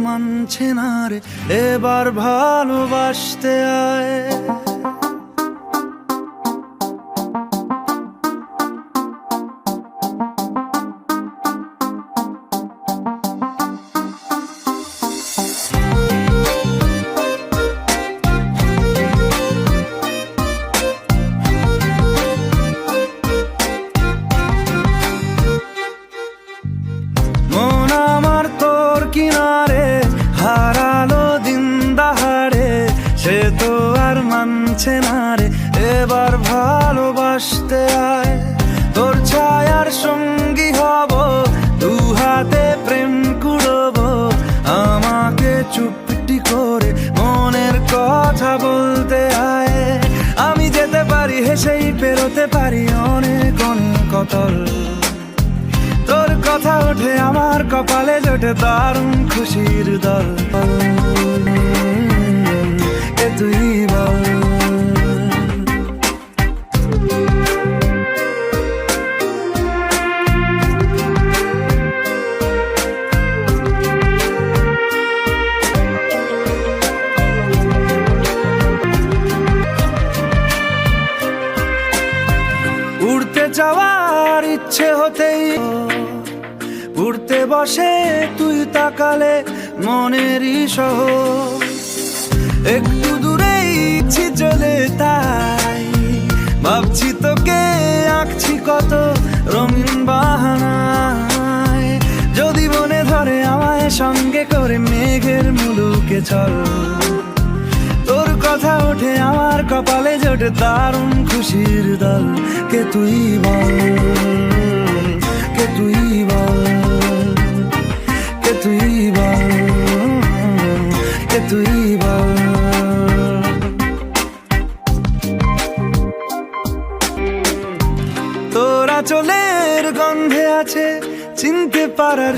মানছে না রে, এবার ভালোবাসতে আয়। মন আমার তোর কিনারে হারালো দিন দাহাড়ে, সে তো আর মানছে না রে, এবার ভালোবাসতে আয়। তোর ছায়ার সঙ্গী হব, দু হাতে প্রেম কুড়ব, আমাকে চুপটি করে মনের কথা বলতে আয়। আমি যেতে পারি হেসেই পেরোতে পারি অনেক অনেক অতল, তোর কথা ওঠে আমার কপালে জোটে দারুণ খুশির দল। এ তুই বল, উড়তে যাওয়ার ইচ্ছে হতেই উড়তে বসে তুই তাকালে মনেরই শহর, একটু দূরেই ইচ্ছি চলে তাই ভাবছি তোকে আঁকছি কত রঙিন বাহানায়। যদি মনে ধরে আমায় সঙ্গে করে মেঘের মুলুকে চল, তোর কথা ওঠে আমার কপালে জোটে দারুণ খুশির দল। কে তুই বল, কে তুই বল, কে তুই বল, কে তুই বল। তোরা চলের গন্ধে আছে চিনতে পারার